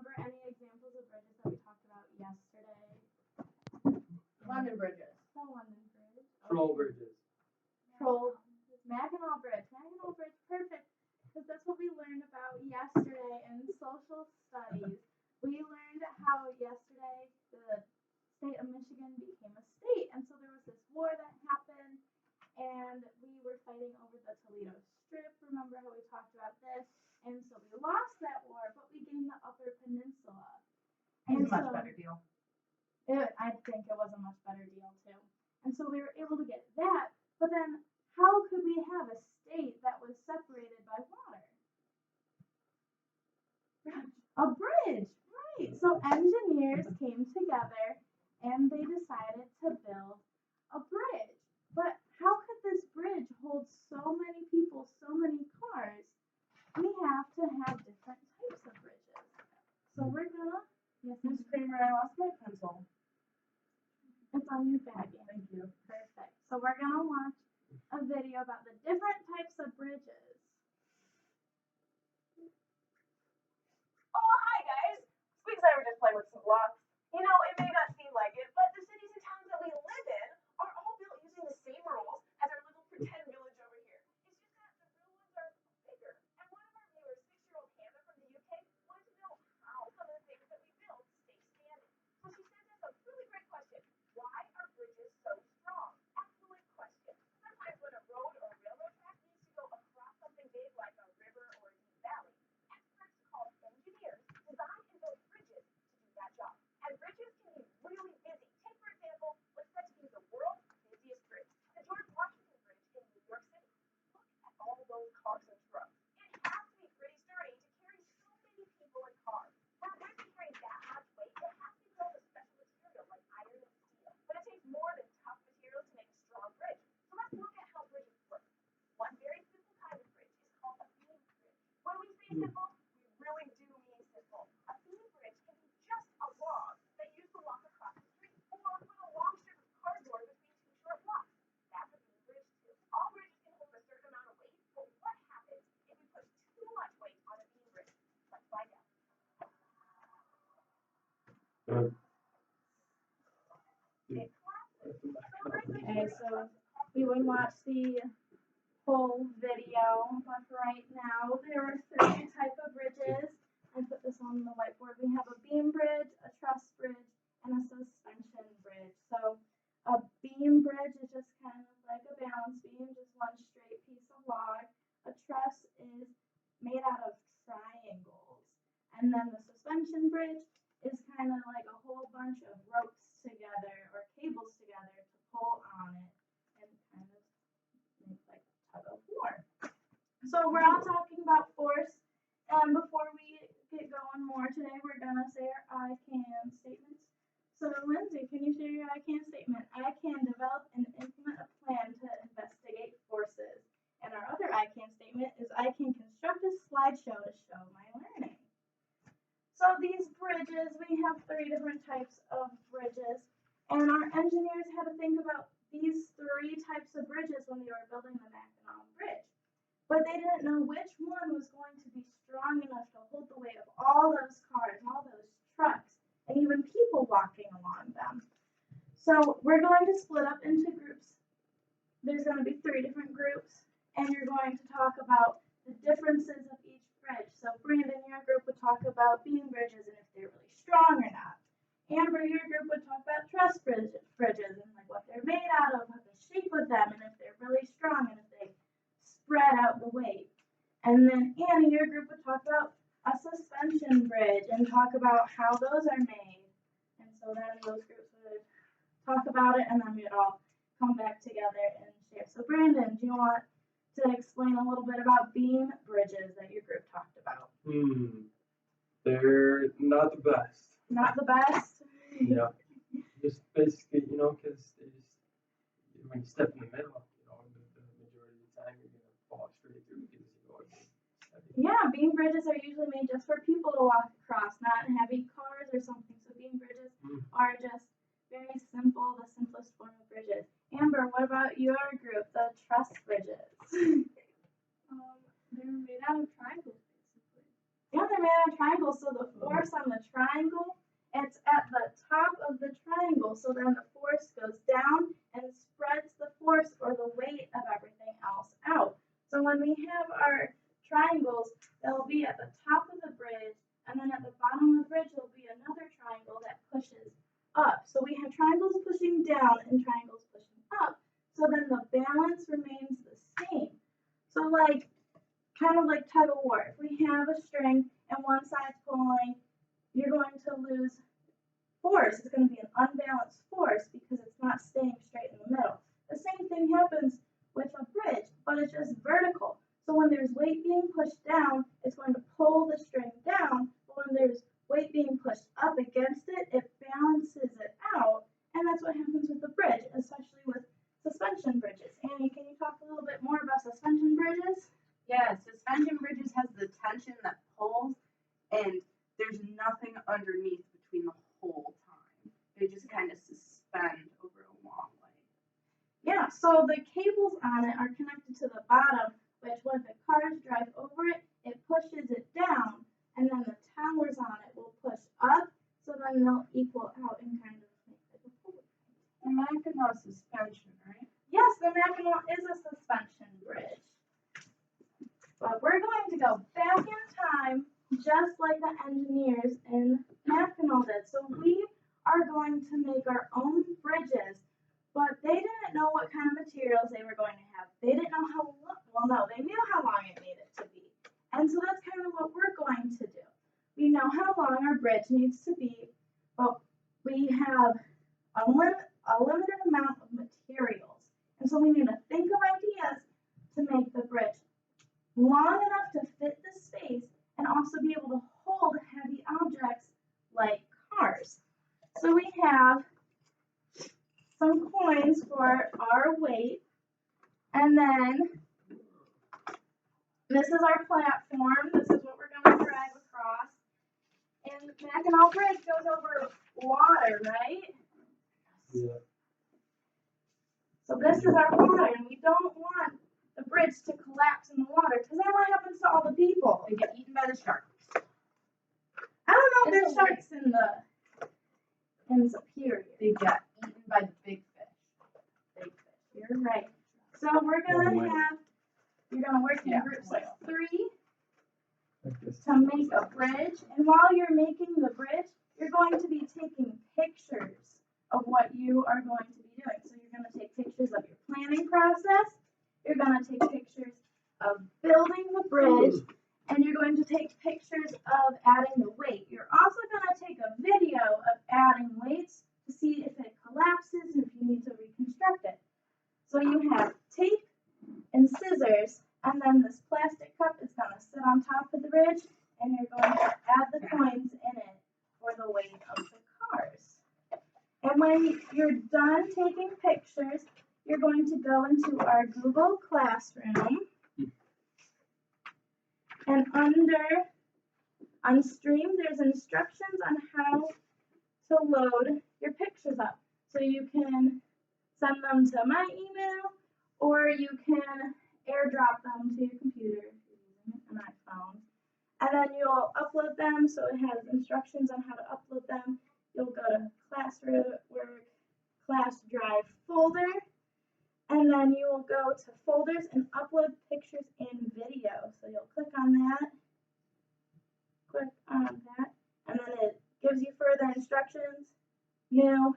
remember any examples of bridges that we talked about yesterday? London bridges. The London Bridge. Troll bridges. Mackinac Bridge. Mackinac Bridge, perfect. Because that's what we learned about yesterday in social studies. We learned how yesterday the state of Michigan became a state. And so there was this war that happened, and we were fighting over the Toledo Strip. Remember how we talked about this? And so we lost that war, but we gained the Upper Peninsula. It was a much better deal. I think it was a much better deal, too. And so we were able to get that. But then how could we have a state that was separated by water? A bridge, right. So engineers came together and they decided to build a bridge. But how could this bridge hold so many people, so many cars? We have to have different types of bridges. So we're gonna, Yes, Ms. Kramer, I lost my pencil. it's on your bag. Thank you. Perfect. So we're gonna watch a video about the different types of bridges. Oh, hi guys! Squeaks and I were just playing with some blocks. You know, it may not seem like it, but the cities and towns that we live in are all built using the same rules as our little pretend village over here. It's just that the real ones are bigger. And one of our viewers, 6-year-old Hannah from the UK, wanted to know how some of the things that we build stay standing. So she sent us a really great question. Why are bridges so strong? Excellent question. Sometimes when a road or railroad track needs to go across something big like a river or a deep valley, experts called engineers design and build bridges to do that job. And bridges can be really busy. Take, for example, what's said to be the world's busiest bridge, the George Washington Bridge in New York City. Look at all those cars and trucks. It has to be pretty sturdy to carry so many people and cars. For a bridge to carry that much weight, it has to be built of special material like iron and steel. But it takes more than tough materials to make a strong bridge. So let's look at how bridges work. One very simple kind of bridge is called a beam bridge. When we say simple, we really do mean simple. A beam bridge can be just a log that you use to walk across the street, or put a long strip of cardboard between two short blocks. That's a beam bridge too. All bridges can hold a certain amount of weight, but what happens if we put too much weight on a beam bridge? Let's find out. It collapses. Okay, so we would watch the whole video, but right now there are 3 types of bridges. I put this on the whiteboard. We have a beam bridge, a truss bridge, and a suspension bridge. So a beam bridge is just kind of like a balance beam, just one straight piece of log. A truss is made out of triangles. And then the suspension bridge is kind of like a whole bunch of ropes together or cables together to pull on it and kind of make like tug of war. So we're all talking about force. And before we get going more today, we're gonna say our I can statements. So Lindsay, can you share your I can statement? I can develop and implement a plan to investigate forces. And our other I can statement is I can construct a slideshow to show my learning. So these bridges, we have 3 different types of bridges. And our engineers had to think about these 3 types of bridges when they were building the Mackinac Bridge. But they didn't know which one was going to be strong enough to hold the weight of all those cars, all those trucks, and even people walking along them. So we're going to split up into groups. There's going to be 3 different groups, and you're going to talk about the differences of each bridge. So Brandon, your group would talk about beam bridges and if they're really strong or not. Amber, your group would talk about truss bridges and like what they're made out of, what the shape of them, and if they're really strong and if they spread out the weight. And then Annie, your group would talk about a suspension bridge and talk about how those are made. And so then those groups would talk about it and then we'd all come back together and share. So Brandon, do you want to explain a little bit about beam bridges that your group talked about? They're not the best. Not the best? Yeah. Just basically, because they just, when you step in the middle, the majority of the time you're going to fall straight through because Yeah, beam bridges are usually made just for people to walk across, not heavy cars or something. So beam bridges are just very simple, the simplest form of bridges. Amber, what about your group, the truss bridges? They're made out of triangles, basically. Yeah, they're made out of triangle, so the force on the triangle, it's at the top of the triangle, so then the force goes down and spreads the force or the weight of everything else out. So when we have our triangles, they'll be at the top of the bridge, and then at the bottom of the bridge, there'll be another triangle that pushes up. So we have triangles pushing down and triangles pushing up. So then the balance remains the same. So like, kind of like tug of war. If we have a string and one side's pulling, you're going to lose force. It's going to be an unbalanced force because it's not staying straight in the middle. The same thing happens with a bridge, but it's just vertical. So when there's weight being pushed down, it's going to pull the string down. But when there's weight being pushed up against it, it balances it out. And that's what happens with the bridge, especially with suspension bridges. Annie, can you talk a little bit more about suspension bridges? Yeah, suspension bridges has the tension that pulls, and there's nothing underneath between the whole time. They just kind of suspend over a long way. Yeah, so the cables on it are connected to the bottom, which when the cars drive over it, it pushes it down, and then the towers on it will push up, so then they'll equal out and kind of make like a pulley. And Mackinac suspension, right? Yes, the Mackinac is a suspension bridge. But we're going to go back in time, just like the engineers in Mackinac did. So we are going to make our own bridges, but they didn't know what kind of materials they were going to have. They didn't know how long, well, no, they knew how long it needed to be. And so that's kind of what we're going to do. We know how long our bridge needs to be, but we have a limited amount of materials. And so we need to think of ideas to make the bridge long enough to fit the space and also be able to hold heavy objects like cars. So we have some coins for our weight, and then this is our platform. This is what we're going to drive across. And Mackinac Bridge goes over water, right? Yeah. So this is our water, and we don't want the bridge to collapse in the water, because then what happens to all the people? They get eaten by the sharks. I don't know if It's there's a sharks in Superior. They get eaten by the big fish. Big fish. You're right. So we're gonna you're gonna work in Yeah, groups whale. of 3 Like this. to make a bridge. And while you're making the bridge, you're going to be taking pictures of what you are going to be doing. So you're gonna take pictures of your planning process. You're gonna take pictures of building the bridge, and you're going to take pictures of adding the weight. You're also gonna take a video of adding weights to see if it collapses and if you need to reconstruct it. So you have tape and scissors, and then this plastic cup is gonna sit on top of the bridge, and you're going to add the coins in it for the weight of the cars. And when you're done taking pictures, you're going to go into our Google Classroom, and on Stream, there's instructions on how to load your pictures up. So you can send them to my email, or you can airdrop them to your computer if you're using an iPhone. And then you'll upload them, so it has instructions on how to upload them. You'll go to Classwork, Class Drive folder, and then you will go to folders and upload pictures and video. So you'll click on that, and then it gives you further instructions, new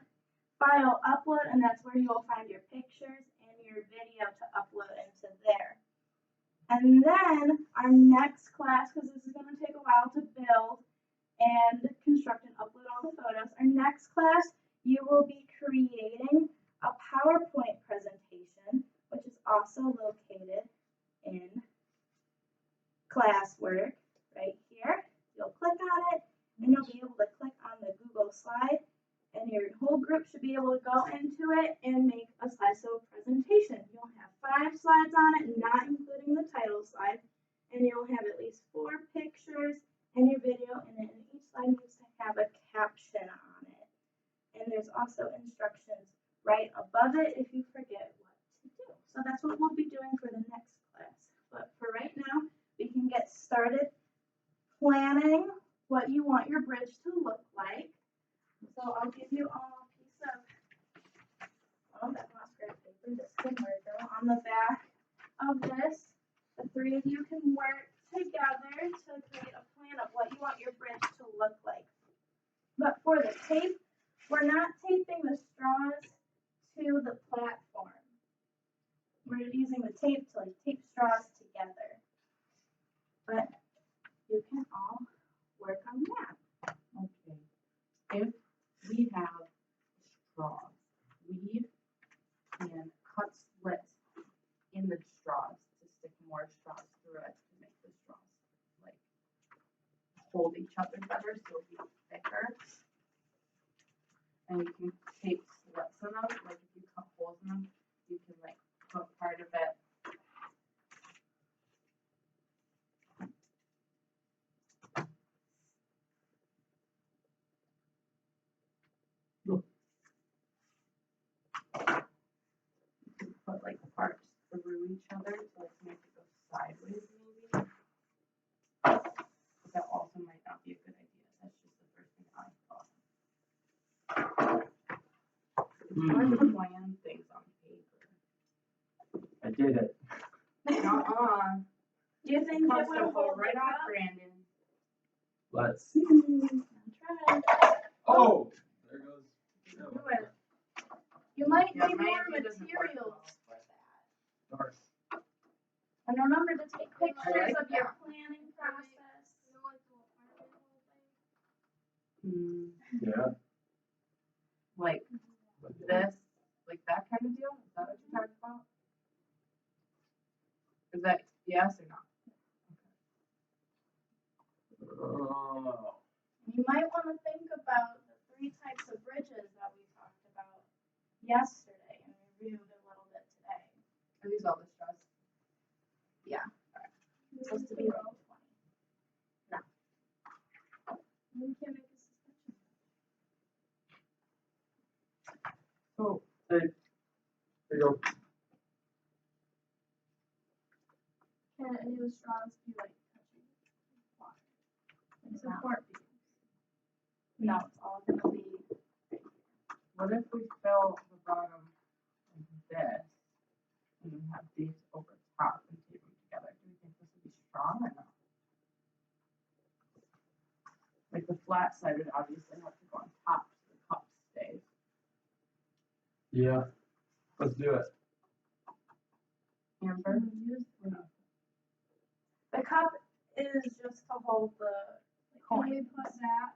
file upload, and that's where you'll find your pictures and your video to upload into there. And then our next class, because this is going to take a while to build and construct and upload all the photos, our next class, you will be creating a PowerPoint presentation, which is also located in Classwork right here. You'll click on it, and you'll be able to click on the Google slide, and your whole group should be able to go into it and make a slideshow presentation. You'll have 5 slides on it, not including the title slide, and you'll have at least 4 pictures and your video in it, and each slide needs to have a caption on it. And there's also instructions right above it if you forget what to do. So that's what we'll be doing for the next class. But for right now, we can get started planning what you want your bridge to look like. So I'll give you all a piece of, oh, that moss graph paper, this can work though. On the back of this, the three of you can work together to create a plan of what you want your bridge to look like. But for the tape, we're not taping the straws to the platform. We're using the tape to like tape straws together. But you can all work on that. Okay. If we have straws, we can cut slits in the straws to stick more straws through it to make the straws like hold each other better so it'll be thicker. And you can tape slits in them, like if you cut holes in them, you can like put part of it. Put like parts through each other to like make it go sideways maybe. But that also might not be a good idea. That's just the first thing I thought. It's hard to plan things on paper. I did it. Uh-uh. Do you think Cups it would will go hold right it off, up? Brandon. Let's see. Try. Oh, there goes. Do it. You might Yeah, need mine more doesn't work materials well. for that. Darn. And remember to take pictures like of your that. planning process. Yeah. Like this, like that kind of deal? Is that what you're talking about? Is that yes or no? Oh. You might want to think about the three types of bridges that we talked about yesterday and reviewed a little bit today. Are these all the straws? It's supposed to be like 20. No. We can't make a suspension. Oh, hey. There you go. Can any of the straws be like touching water? Like support beams? No, it's all gonna be. What if we fill the bottom of this and then have these over top and tape them together? Do you think this would be strong or not? Like the flat side would obviously have to go on top so the cup stays. Yeah. Let's do it. Amber? The cup is just to hold the coin. We put that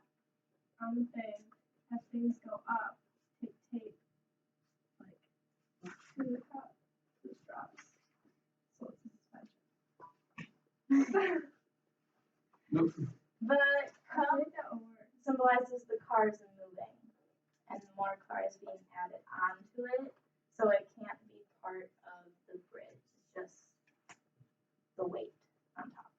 on the thing, have things go up, take tape, like, to the cup, the straws. So it's a suspension. Nope. The cup symbolizes the cars moving and more cars being added onto it, so it can't be part of the bridge, it's just the weight on top.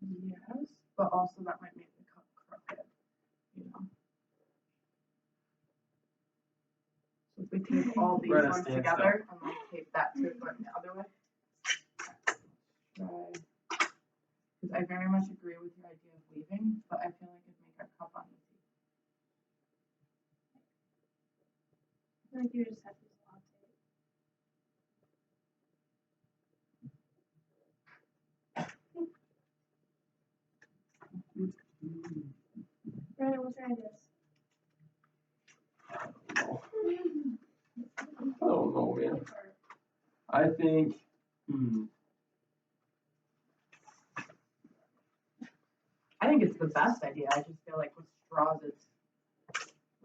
Yes, but also that might make the cup crooked, you know. So if we tape all these We're at a ones standstill. together and then tape that to it going the other way. Try. Because I very much agree with your idea of weaving, but I feel like it'd make our cup uneasy. I feel like you just have to use a lot of tape. Brandon, what's your ideas? I don't know, man. I think, I think it's the best idea. I just feel like with straws, it's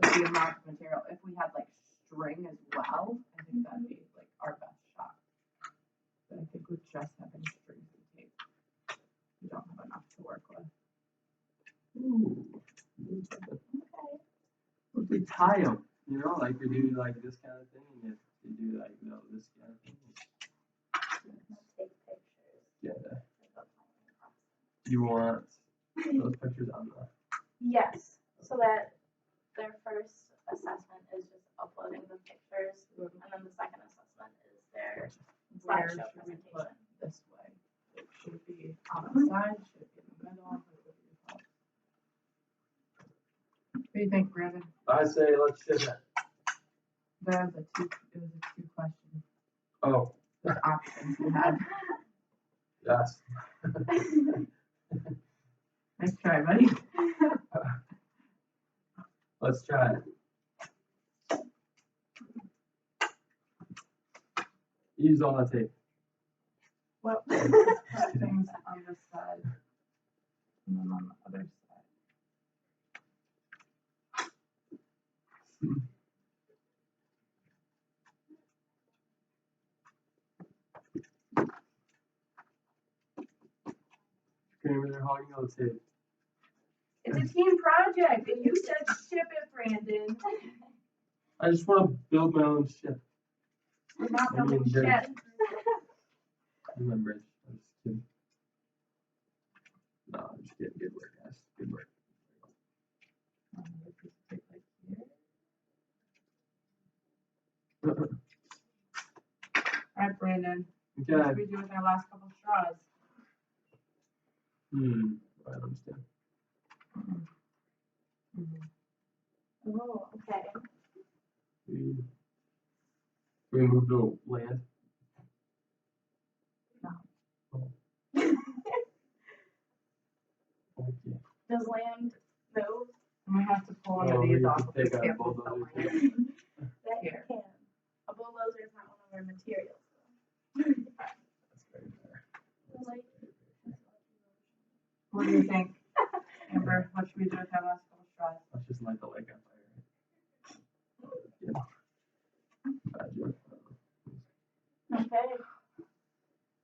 with the amount of material. If we had like string as well, I think that'd be like our best shot. But I think with just having strings and tape, we don't have enough to work with. Okay. if we tie them, you know, like we do like this kind of thing, and if we do like this kind of thing. Take pictures. Yeah. Of the planning process. You want those pictures on the. Yes, so that their first assessment is just uploading the pictures, and then the second assessment is where show should we put presentation. this way? It should be on the side, should it be in the middle, what do you think? What do you think, Brandon? I say let's ship it. It was a two question. Oh, There's options we had. yes. Nice try, buddy. Let's try it. Use all the tape. Well, put things on this side and then on the other side. Kramer, they're hogging all the tape. It's a team project, and you said ship it, Brandon. I just want to build my own ship. We're not I mean, building shit. Remember, I'm just kidding. No, I'm just kidding. Good work, guys. Good work. All right, Brandon. What Okay. should we do with our last couple straws? I understand. Oh, okay. We move to land. No. Oh. Okay. Does land move? And we have to pull one Oh, of we these have off to if we take out a can't move the bulldozer land. That Here. can. A bulldozer is not one of our materials. That's very fair. Like, What do you think, Amber? What should we do with our last couple straws? Let's just light the lake on fire. Yeah. Bad joke. okay.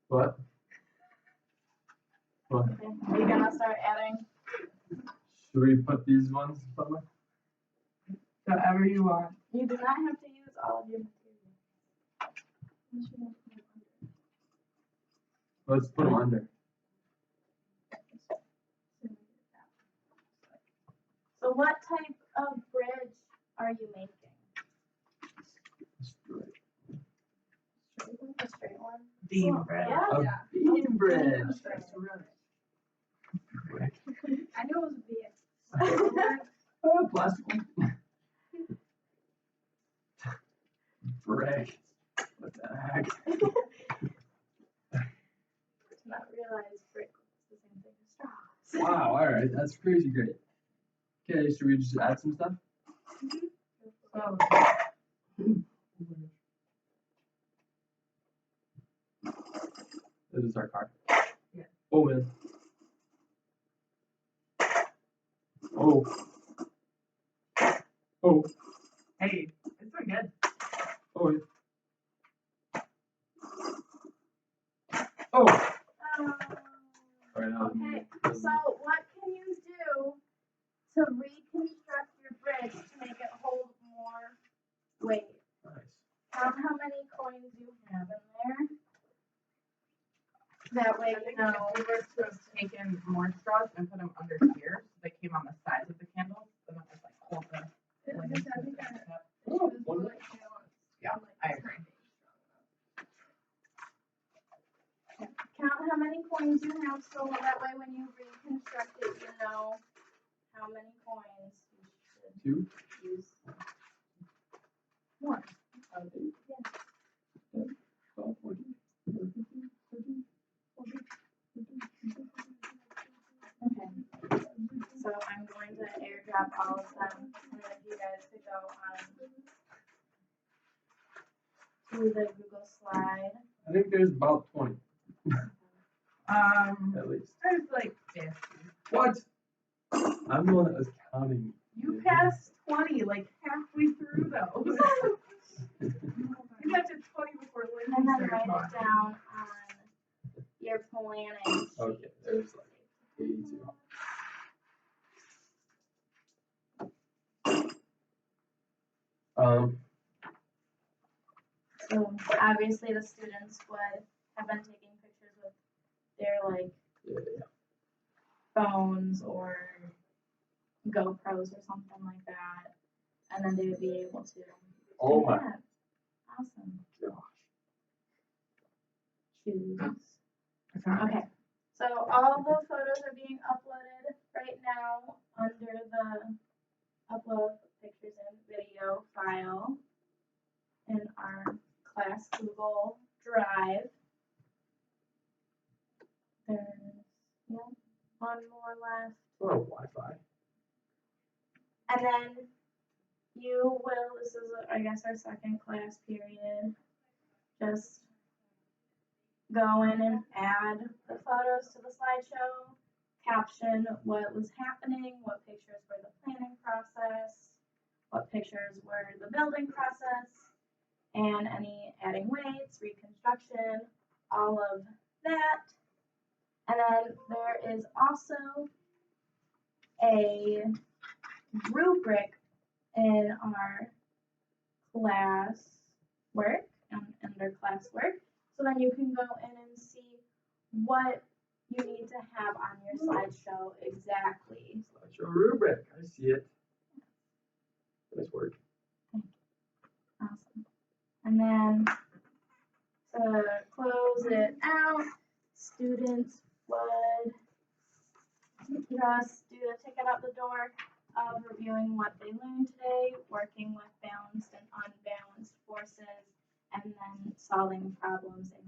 What? What? Okay. Are you gonna start adding? Should we put these ones somewhere? Whatever you want. You do not have to use all of your materials. Let's put them under. So what type of bridge are you making? Straight. Straight one? A straight one? Beam bread. Yeah. A beam bridge. That's Brick. I knew it was a B. Oh, plastic one. Brick. What the heck? To not realize brick was the same thing as straws. Wow, alright, that's crazy great. Okay, should we just add some stuff? So, This is our car. Yeah. Oh man. Oh. Oh. hey, it's doing good. Oh. Yeah. Oh. Alright, now Okay, so what can you do to reconstruct your bridge to make it hold more weight? nice. Count how many coins you have in there. That way I you think know. if we were to have taken more straws and put them under here, so they came on the sides of the candles, then it was like hold the flame to the top. Oh, one more. Yeah, I agree. Count how many coins you have so that way when you reconstruct it, you know how many coins you Two. should use. One. 12, 14, 15, 13, 14, 15, 16. Okay. So I'm going to airdrop all of them, and then if you guys could go to the Google slide. I think there's about 20 at least. There's like 50. What? I'm the one that was counting. You passed 20, like halfway through those. You got to 20 before Lindsay And then started write it talking. down on your planning. Okay, there's like 82. So obviously the students would have been taking pictures with their like Yeah. phones or GoPros or something like that. And then they would be able to Oh do my that. Awesome. gosh. choose. Okay, so all the photos are being uploaded right now under the upload pictures and video file in our class Google Drive. There's one more left. Oh, Wi-Fi. And then you will, this is, I guess, our second class period. Just go in and add the photos to the slideshow, caption what was happening, what pictures were the planning process, what pictures were the building process, and any adding weights, reconstruction, all of that. And then there is also a rubric in our class work, under classwork. So then you can go in and see what you need to have on your slideshow exactly. Slideshow rubric. I see it. Nice work. Awesome. And then to close it out, students would just do a ticket out the door of reviewing what they learned today, working with balanced and unbalanced forces, and then solving problems in